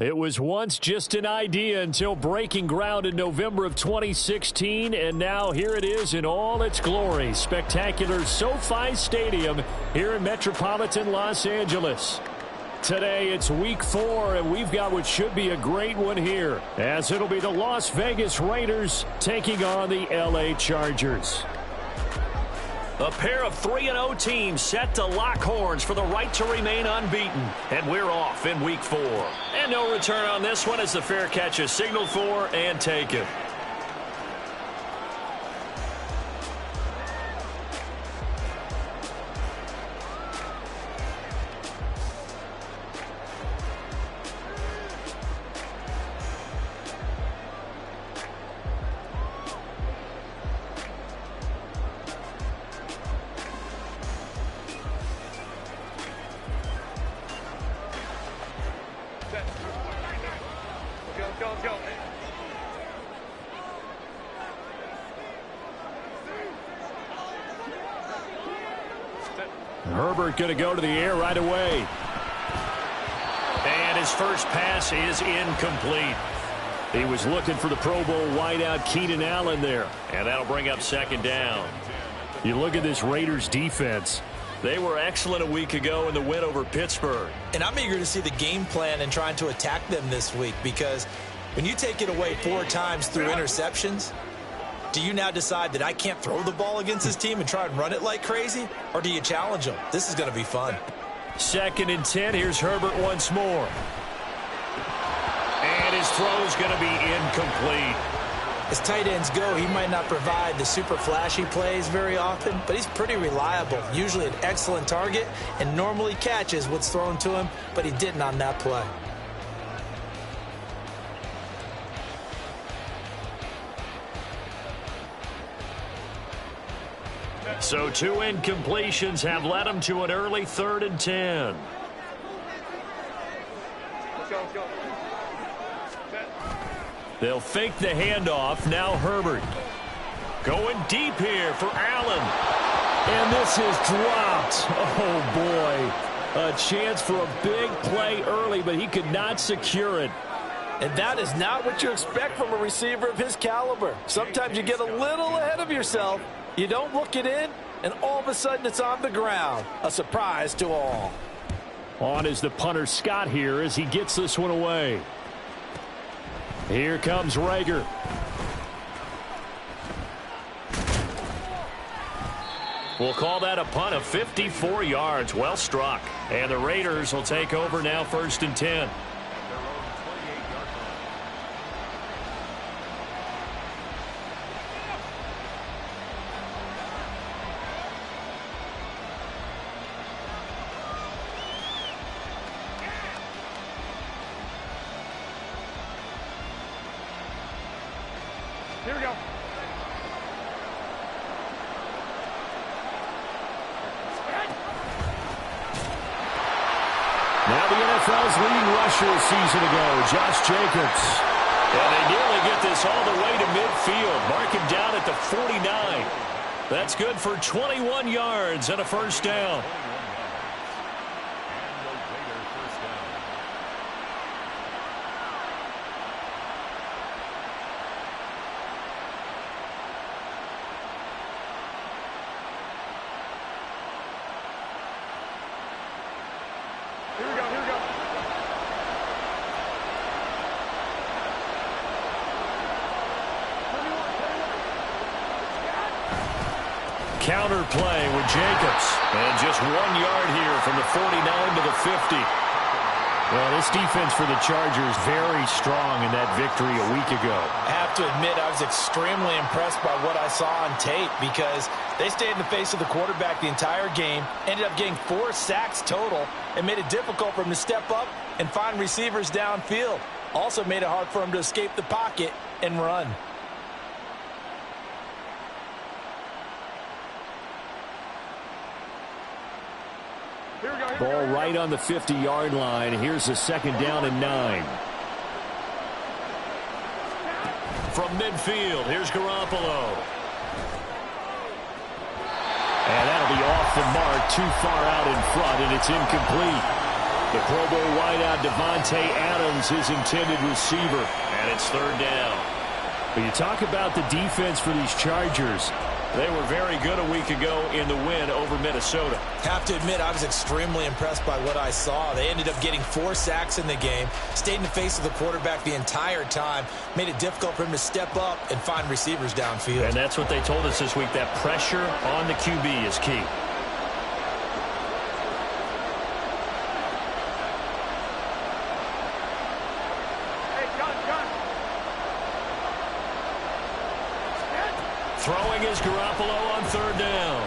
It was once just an idea until breaking ground in November of 2016, and now here it is in all its glory. Spectacular SoFi Stadium here in metropolitan Los Angeles. Today it's week 4, and we've got what should be a great one here, as it'll be the Las Vegas Raiders taking on the LA Chargers. A pair of 3-0 teams set to lock horns for the right to remain unbeaten. And we're off in week 4. And no return on this one as the fair catch is signaled for and taken. Herbert going to go to the air right away. And his first pass is incomplete. He was looking for the Pro Bowl wideout Keenan Allen there. And that'll bring up second down. You look at this Raiders defense. They were excellent a week ago in the win over Pittsburgh. And I'm eager to see the game plan and trying to attack them this week, because when you take it away 4 times through interceptions, do you now decide that I can't throw the ball against this team and try and run it like crazy? Or do you challenge them? This is going to be fun. 2nd and 10. Here's Herbert once more. And his throw is going to be incomplete. As tight ends go, he might not provide the super flashy plays very often, but he's pretty reliable. Usually an excellent target and normally catches what's thrown to him, but he didn't on that play. So 2 incompletions have led him to an early 3rd and 10. Let's go. They'll fake the handoff. Now Herbert. Going deep here for Allen. And this is dropped. Oh, boy. A chance for a big play early, but he could not secure it. And that is not what you expect from a receiver of his caliber. Sometimes you get a little ahead of yourself. You don't look it in, and all of a sudden it's on the ground. A surprise to all. On is the punter Scott here as he gets this one away. Here comes Reagor. We'll call that a punt of 54 yards. Well struck. And the Raiders will take over now, 1st and 10. Here we go. Now the NFL's leading rusher a season ago, Josh Jacobs. And they nearly get this all the way to midfield. Mark him down at the 49. That's good for 21 yards and a 1st down. Counter play with Jacobs. And just 1 yard here from the 49 to the 50. Well, this defense for the Chargers very strong in that victory a week ago. I have to admit, I was extremely impressed by what I saw on tape, because they stayed in the face of the quarterback the entire game, ended up getting 4 sacks total, and made it difficult for him to step up and find receivers downfield. Also made it hard for him to escape the pocket and run. Ball right on the 50-yard line. Here's a 2nd down and 9. From midfield, here's Garoppolo. And that'll be off the mark, too far out in front, and it's incomplete. The Pro Bowl wideout Devontae Adams, his intended receiver. And it's third down. But you talk about the defense for these Chargers. They were very good a week ago in the win over Minnesota. Have to admit, I was extremely impressed by what I saw. They ended up getting 4 sacks in the game, stayed in the face of the quarterback the entire time, made it difficult for him to step up and find receivers downfield. And that's what they told us this week, that pressure on the QB is key. Throwing is Garoppolo on third down.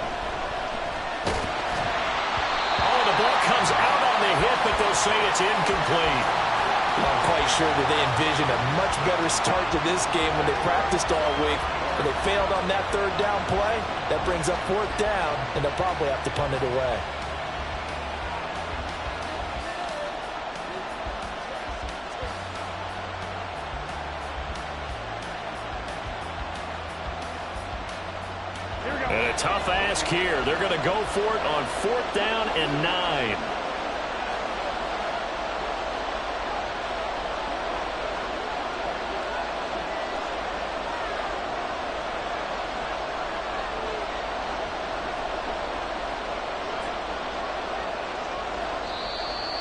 Oh, the ball comes out on the hit, but they'll say it's incomplete. I'm quite sure that they envisioned a much better start to this game when they practiced all week. But they failed on that third down play. That brings up fourth down, and they'll probably have to punt it away. And a tough ask here. They're going to go for it on fourth down and 9.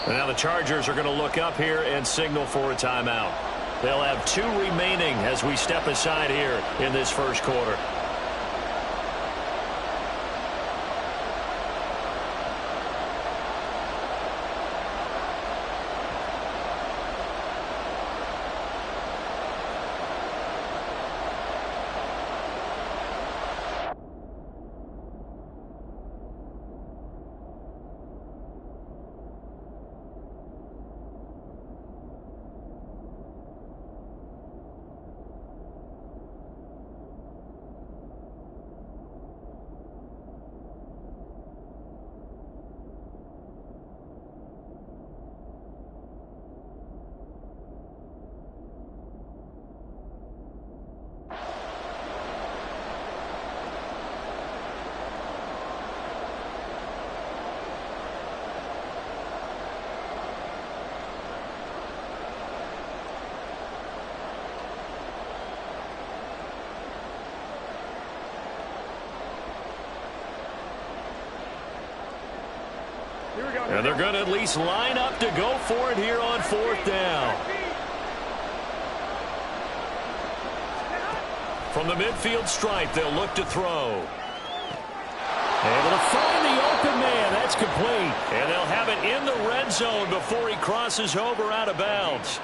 And now the Chargers are going to look up here and signal for a timeout. They'll have 2 remaining as we step aside here in this first quarter. And they're going to at least line up to go for it here on fourth down. From the midfield stripe, they'll look to throw. Able to find the open man. That's complete. And they'll have it in the red zone before he crosses over out of bounds.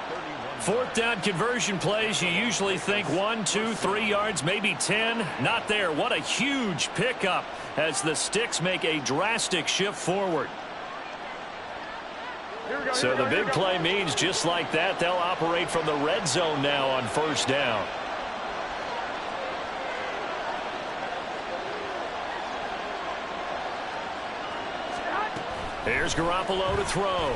Fourth down conversion plays, you usually think 1, 2, 3 yards, maybe 10. Not there. What a huge pickup as the sticks make a drastic shift forward. So the big play means just like that, they'll operate from the red zone now on first down. Here's Garoppolo to throw.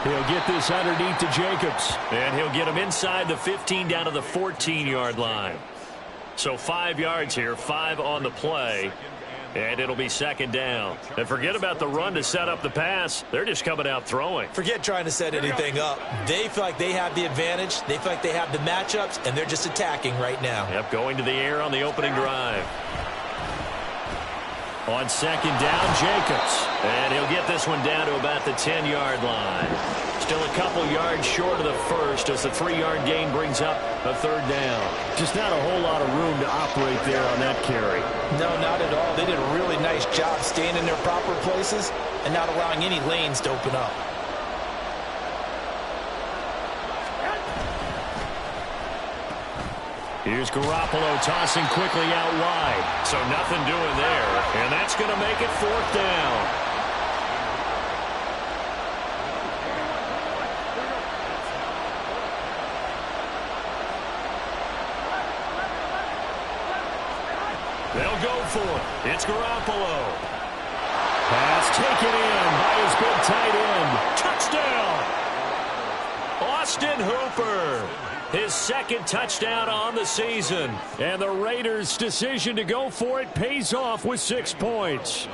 He'll get this underneath to Jacobs. And he'll get him inside the 15 down to the 14-yard line. So 5 yards here, 5 on the play. And it'll be second down. And forget about the run to set up the pass. They're just coming out throwing. Forget trying to set anything up. They feel like they have the advantage. They feel like they have the matchups, and they're just attacking right now. Yep, going to the air on the opening drive. On second down, Jacobs. And he'll get this one down to about the 10-yard line. Still a couple yards short of the first as the 3-yard gain brings up a third down. Just not a whole lot of room to operate there on that carry. No, not at all. They did a really nice job staying in their proper places and not allowing any lanes to open up. Here's Garoppolo tossing quickly out wide. So nothing doing there. And that's going to make it fourth down. They'll go for it. It's Garoppolo. Pass taken in by his big tight end. Touchdown! Austin Hooper. His second touchdown on the season. And the Raiders' decision to go for it pays off with 6 points.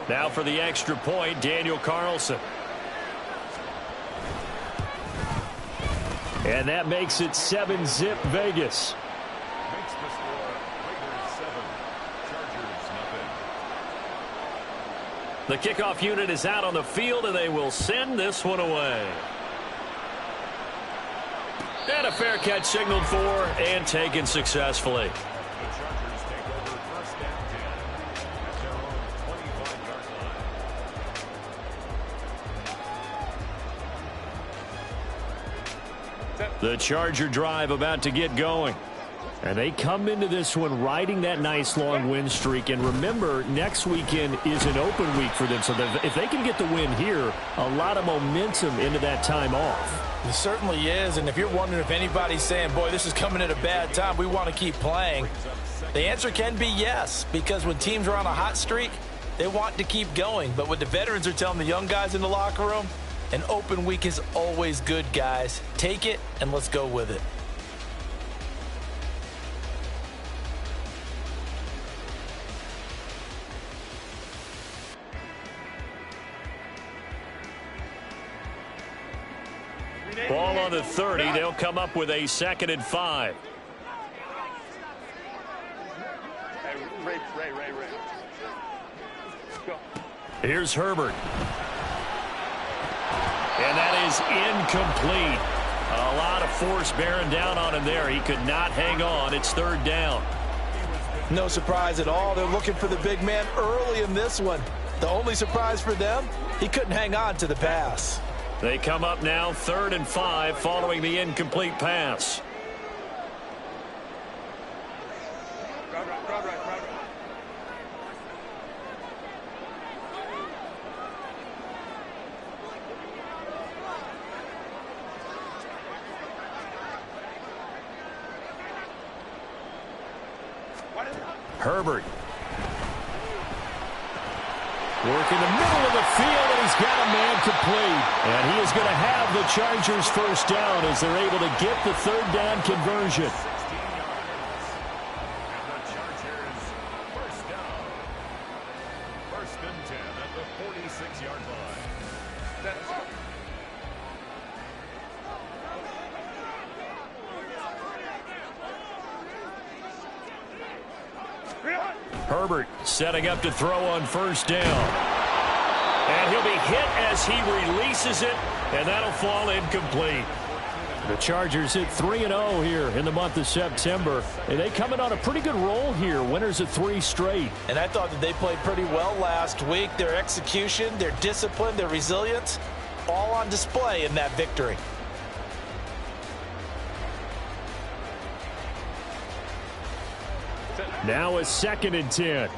Now for the extra point, Daniel Carlson. And that makes it 7-zip Vegas. Makes the score Raiders 7, Chargers nothing. The kickoff unit is out on the field, and they will send this one away. And a fair catch signaled for and taken successfully. The Chargers take over first down 10 at their own 25-yard line. The Charger drive about to get going. And they come into this one riding that nice long win streak. And remember, next weekend is an open week for them. So if they can get the win here, a lot of momentum into that time off. It certainly is, and if you're wondering if anybody's saying, boy, this is coming at a bad time, we want to keep playing, the answer can be yes, because when teams are on a hot streak, they want to keep going. But what the veterans are telling the young guys in the locker room, an open week is always good, guys. Take it, and let's go with it. Ball on the 30. They'll come up with a 2nd and 5. Here's Herbert. And that is incomplete. A lot of force bearing down on him there. He could not hang on. It's 3rd down. No surprise at all. They're looking for the big man early in this one. The only surprise for them, he couldn't hang on to the pass. They come up now 3rd and 5 following the incomplete pass. Herbert. Working the middle of the field, and he's got a man complete. And he is going to have the Chargers first down as they're able to get the 3rd down conversion. 16 yards. And the Chargers first down. 1st and 10 at the 46-yard line. Herbert setting up to throw on 1st down. And he'll be hit as he releases it, and that'll fall incomplete. The Chargers hit 3-0 here in the month of September. And they come in on a pretty good roll here. Winners of 3 straight. And I thought that they played pretty well last week. Their execution, their discipline, their resilience, all on display in that victory. Now a 2nd and 10.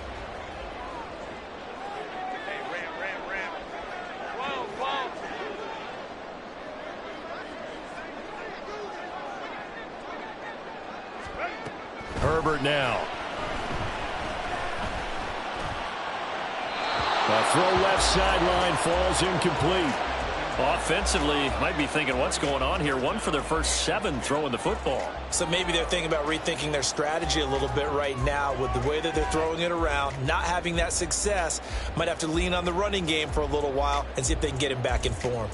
Herbert now. The throw left sideline falls incomplete. Offensively, might be thinking, what's going on here? 1 for their first 7 throwing the football. So maybe they're thinking about rethinking their strategy a little bit right now with the way that they're throwing it around. Not having that success, might have to lean on the running game for a little while and see if they can get him back in form.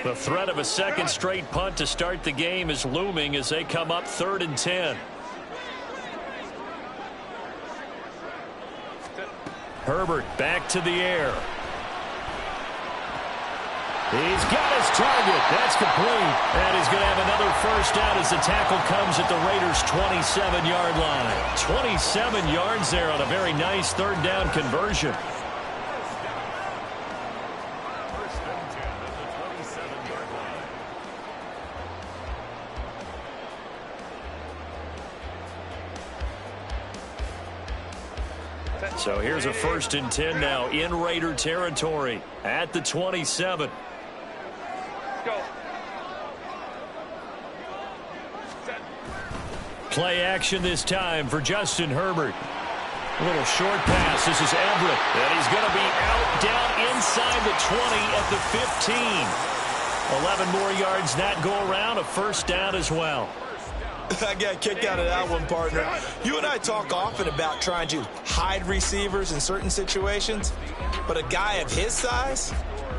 The threat of a 2nd straight punt to start the game is looming as they come up 3rd and 10. Herbert back to the air. He's got his target. That's complete. And he's going to have another first down as the tackle comes at the Raiders' 27-yard line. 27 yards there on a very nice 3rd down conversion. So here's a 1st and 10 now in Raider territory at the 27. Go. Play action this time for Justin Herbert. A little short pass. This is Everett. And he's going to be out down inside the 20 at the 15. 11 more yards that go around. A first down as well. I got a kick out of that one, partner. You and I talk often about trying to hide receivers in certain situations, but a guy of his size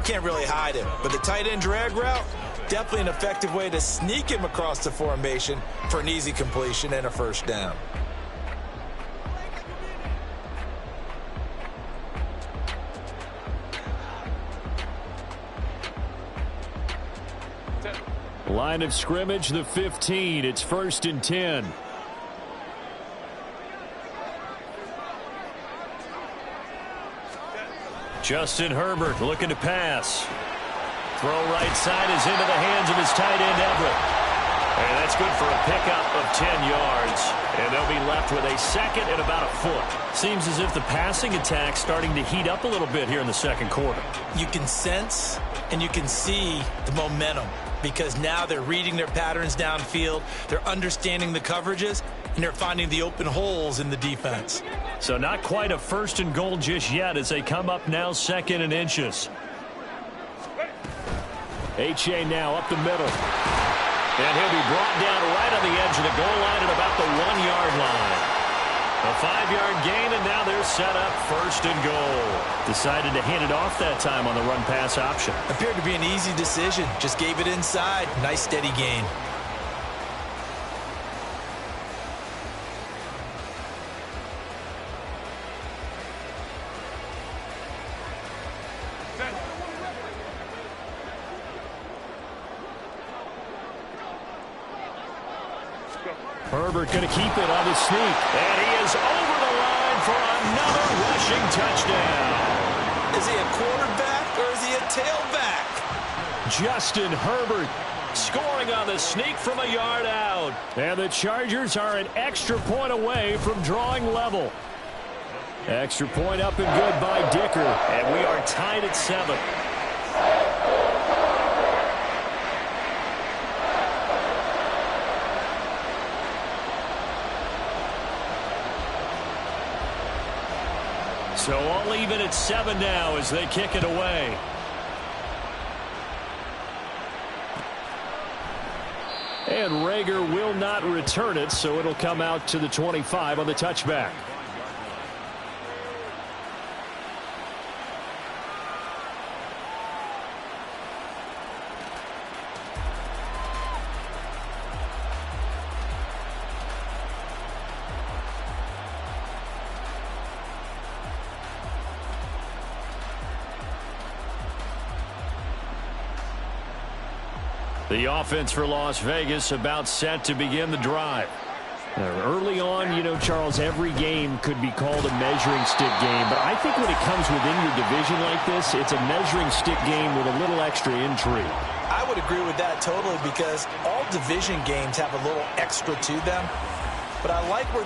can't really hide him. But the tight end drag route, definitely an effective way to sneak him across the formation for an easy completion and a first down. Line of scrimmage, the 15. It's 1st and 10. Justin Herbert looking to pass. Throw right side is into the hands of his tight end, Everett. And that's good for a pickup of 10 yards. And they'll be left with a second and about a foot. Seems as if the passing attack's starting to heat up a little bit here in the second quarter. You can sense and you can see the momentum, because now they're reading their patterns downfield, they're understanding the coverages, and they're finding the open holes in the defense. So not quite a 1st and goal just yet as they come up now 2nd and inches. H.A. now up the middle. And he'll be brought down right on the edge of the goal line at about the 1-yard line. A 5-yard gain, and now they're set up 1st and goal. Decided to hand it off that time on the run-pass option. Appeared to be an easy decision. Just gave it inside. Nice, steady gain. Herbert going to keep it on the sneak. And he is over the line for another rushing touchdown. Is he a quarterback or is he a tailback? Justin Herbert scoring on the sneak from a yard out. And the Chargers are an extra point away from drawing level. Extra point up and good by Dicker. And we are tied at 7. So all even at 7 now as they kick it away. And Rager will not return it, so it'll come out to the 25 on the touchback. The offense for Las Vegas about set to begin the drive. Early on, you know, Charles, every game could be called a measuring stick game. But I think when it comes within your division like this, it's a measuring stick game with a little extra intrigue. I would agree with that totally, because all division games have a little extra to them. But I like where